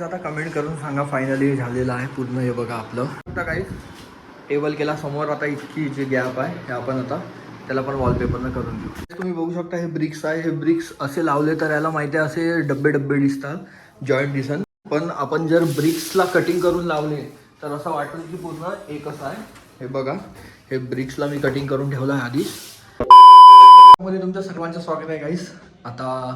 आता कमेंट करून सांगा फायनली झालेलं आहे पूर्ण. हे बघा आपलं आता काही टेबल केला समोर. आता इतकी जे गॅप आहे हे आपण आता त्याला पण वॉलपेपरनं करून देऊ. तुम्ही बघू शकता हे ब्रिक्स आहे. हे ब्रिक्स असे लावले तर याला माहिती आहे असे डब्बे डब्बे दिसतात, जॉईंट दिसन. पण आपण जर ब्रिक्सला कटिंग करून लावले तर असं वाटेल की पूर्ण एकच आहे. हे बघा हे ब्रिक्सला मी कटिंग करून ठेवलं आहे आधीच. मध्ये तुमचं सर्वांचं स्वागत आहे गाईस. आता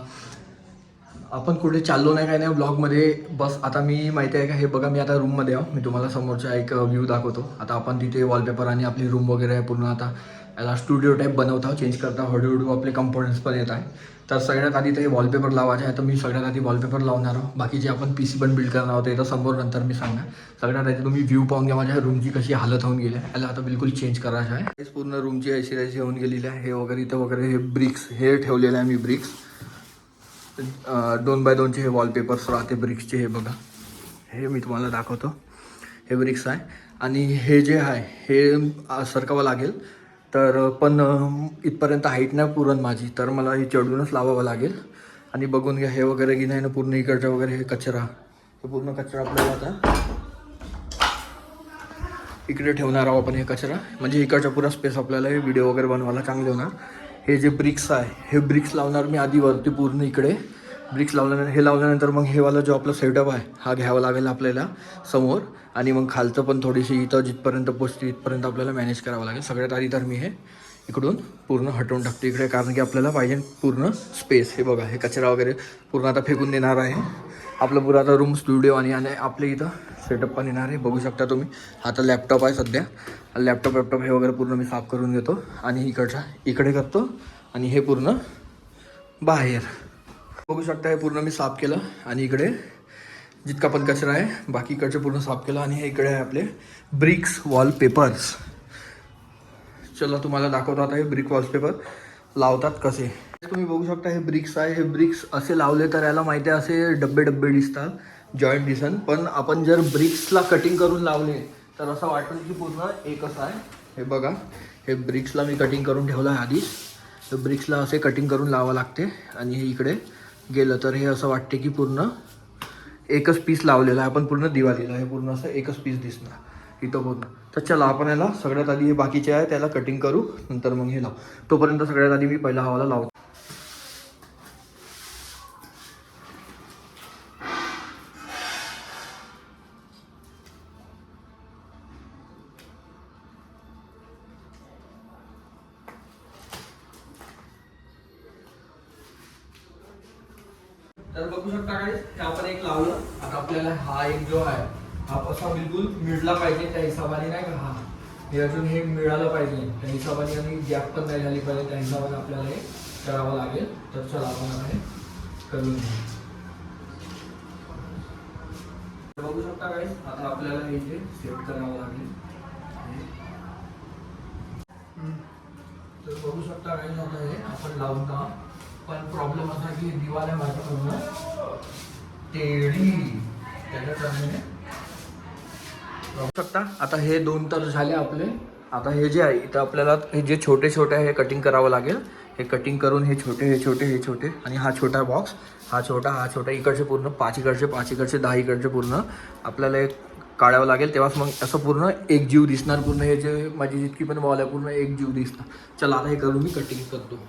आपण कुठे चाललो नाही काय नाही ब्लॉगमध्ये. बस आता मी माहिती आहे का हे बघा मी आता रूममध्ये आहो. मी तुम्हाला समोरचा एक व्ह्यू दाखवतो. आता आपण तिथे वॉलपेपर आणि आपली रूम वगैरे आहे पूर्ण आता याला स्टुडिओ टाईप बनवत आहोत. चेंज करता हळूहळू आपले कंपोनंट्स पण येत आहे. तर सगळ्यात आधी ते वॉलपेपर लावायचे आहे. तर मी सगळ्यात आधी वॉलपेपर लावणार आहोत. बाकीचे आपण PC पण बिल्ड करणार आहोत. तर समोर नंतर मी सांगणार. सगळ्यात आधी तुम्ही व्ह्यू पाहून घ्या माझ्या रूमची कशी हालत होऊन गेली आहे. याला आता बिलकुल चेंज करायचं आहे. हेच पूर्ण रूमची ऐशी होऊन गेलेली आहे. हे वगैरे इथं वगैरे हे ब्रिक्स हे ठेवलेलं आहे मी ब्रिक्स 2x2चे हे वॉलपेपर्स राहते ब्रिक्सचे. हे बघा हे मी तुम्हाला दाखवतो. हे ब्रिक्स आहे आणि हे जे आहे हे सरकावं लागेल. तर पण इथपर्यंत हाईट नाही पुरण माझी, तर मला हे चढूनच लावावं लागेल. आणि बघून घ्या हे वगैरे की नाही ना पूर्ण इकडचा वगैरे हे कचरा, हे पूर्ण कचरा आपल्याला आता इकडे ठेवणार आहोत आपण. हे कचरा म्हणजे इकडचा पुरा स्पेस आपल्याला हे व्हिडिओ वगैरे बनवायला चांगले होणार. हे जे ब्रिक्स आहे हे ब्रिक्स लावणार मी आधी वरती पूर्ण इकडे. ब्रिक्स लावल्यानंतर हे लावल्यानंतर मग हे वाला जो आपला सेटअप आहे हा घ्यावा लागेल आपल्याला समोर. आणि मग खालचं पण थोडीशी इथं जिथपर्यंत पोचते इथपर्यंत आपल्याला मॅनेज करावं लागेल. सगळ्यात आधी तर मी हे इकडून पूर्ण हटवून टाकतो इकडे, कारण की आपल्याला पाहिजे पूर्ण स्पेस. हे बघा हे कचरा वगैरे पूर्ण आता फेकून देणार आहे. आपलं पुरा आता रूम स्टुडिओ आणि आपल्या इथं सेटअप पण येणार आहे. बघू शकता तुम्ही. आता लॅपटॉप आहे सध्या. लॅपटॉप हे वगैरे पूर्ण मी साफ करून घेतो आणि इकडे करतो. आणि हे पूर्ण बाहेर बघू शकता. हे पूर्ण मी साफ केलं आणि इकडे जितका पण कचरा आहे बाकी इकडचं पूर्ण साफ केलं. आणि हे इकडे आहे आपले ब्रिक्स वॉलपेपर्स. चला तुम्हाला दाखवतो आता हे ब्रिक वॉलपेपर लावतात कसे. तुम्ही बघू शकता हे ब्रिक्स आहे. हे ब्रिक्स असे लावले तर याला माहिती आहे असे डब्बे डब्बे दिसतात, जॉईंट दिसन. पण आपण जर ब्रिक्सला कटिंग करून लावले तर असं वाटेल की पूर्ण एकच आहे. हे बघा हे ब्रिक्सला मी कटिंग करून ठेवलं आहे आधीच. तर ब्रिक्सला असे कटिंग करून लावावं लागते. आणि हे इकडे गेलं तर हे असं वाटते की पूर्ण एकच पीस लावलेला आहे आपण पूर्ण दिवाळीला. हे पूर्ण असं एकच पीस दिसणार इथं पूर्ण. तर चला आपण याला सगळ्यात आधी हे बाकीचे आहे त्याला कटिंग करू, नंतर मग हे लावू. तोपर्यंत सगळ्यात आधी मी पहिला हवाला लावतो. तर बघू शकता काय हे आपण एक लावलं. आता आपल्याला हा एक जो आहे हा असा बिलकुल मिळला पाहिजे त्या हिशोबाने, नाही का. हा हे अजून हे मिळालं पाहिजे त्या हिशोबाने आणि गॅप पण नाही झाली पाहिजे त्या हिशोबाने आपल्याला हे करावं लागेल. तर चला आपण आता हे करून घेऊ. बघू शकता काय आता आपल्याला हे इथे सेट करावं लागेल. तर बघू शकता काय आता हे आपण लावून का. पण प्रॉब्लेम असा की दिवाल आहे माझ्याकडून टेढी त्याच्या कारणाने बघू शकता. आता हे 2 तर झाले आपले. आता हे जे आहे इथं आपल्याला हे जे छोटे छोटे आहे हे कटिंग करावं लागेल. हे कटिंग करून हे छोटे आणि हा छोटा बॉक्स, हा छोटा इकडचे पूर्ण 5 इकडचे 10 इकडचे पूर्ण आपल्याला एक काढावं लागेल. तेव्हाच मग असं पूर्ण एक जीव दिसणार. पूर्ण हे जे माझी जितकी पण वॉल आहे पूर्ण एक जीव दिसणार. चला आता हे करून मी कटिंग करतो.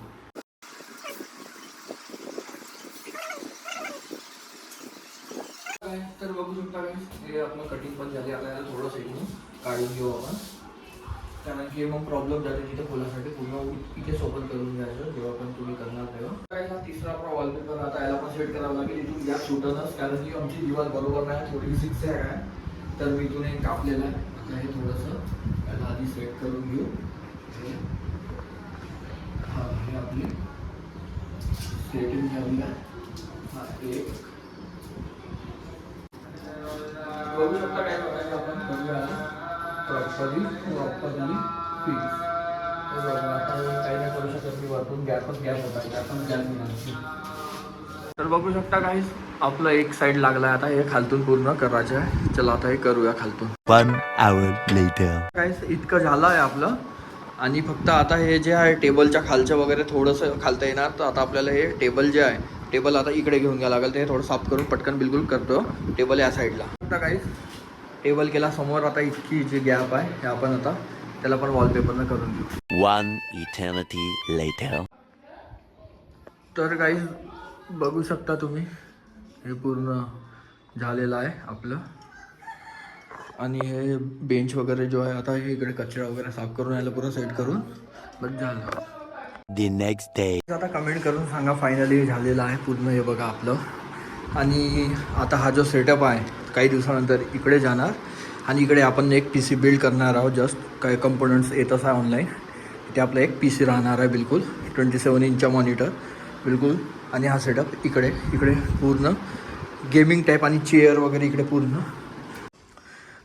तर बघू शकता हे आपलं कटिंग पण झाले. आता याला थोडंसं इकडून काढून घेऊ आपण, कारण की मग प्रॉब्लेम झाले तिथे खोलासाठी पूर्ण इथे सोबत करून घ्यायचं जेव्हा पण तुम्ही करणार तेव्हा. काय हा तिसरा आपला वॉलपेपर आता याला पण सेट करावं लागेल. इथून गॅप सुटणच, कारण की आमची दिवाल बरोबर नाही, थोडी झिगझॅग आहे. तर मी इथून एक कापलेलं आहे. आता हे थोडंसं याला आधी सेट करून घेऊ. हा हे आपली सेटिंग झाली आहे. हा एक बघू शकता काय बघायचं आपण करूया प्रॉपरली फिक्स. आता काही नाही करू शकत मी, वरतून गॅप होता त्यातून गॅप मिळाला. तर बघू शकता काही आपलं एक साईड लागला आहे. आता हे खालतून पूर्ण करायचं आहे. चला आता हे करूया खालतून. 1 hour later. काय इतकं झालं आहे आपलं. आणि फक्त आता हे जे आहे टेबलच्या खालचं वगैरे थोडंसं खालता येणार. तर आता आपल्याला हे टेबल जे आहे टेबल आता इकडे घेऊन घ्यावं लागेल, ते थोडं साफ करून पटकन बिलकुल करतो. टेबल या साईडला आता काही टेबल केला समोर. आता इतकी जी गॅप आहे हे आपण आता त्याला पण वॉलपेपरनं करून घेऊ. One eternity later. तर काही बघू शकता तुम्ही हे पूर्ण झालेलं आहे आपलं. आणि हे बेंच वगैरे जो आहे आता हे इकडे कचरा वगैरे साफ करून यायला पुरं सेट करून बस झालं. The next day. आता कमेंट करून सांगा फायनली झालेलं आहे पूर्ण हे बघा आपलं. आणि आता हा जो सेटअप आहे काही दिवसानंतर इकडे जाणार आणि इकडे आपण एक PC बिल्ड करणार आहोत. जस्ट काही कंपोनंट्स येतच आहे ऑनलाईन. ते आपलं एक PC राहणार आहे बिलकुल 27 इंचचा मॉनिटर बिलकुल. आणि हा सेटअप इकडे पूर्ण गेमिंग टाईप आणि चेअर वगैरे इकडे पूर्ण.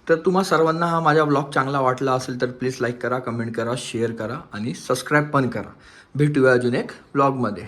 तर तुम्हा सर्वांना हा माझा ब्लॉग चांगला वाटला असेल तर प्लीज लाईक करा, कमेंट करा, शेअर करा आणि सबस्क्राईब पण करा. भेटूया अजून एक ब्लॉगमध्ये.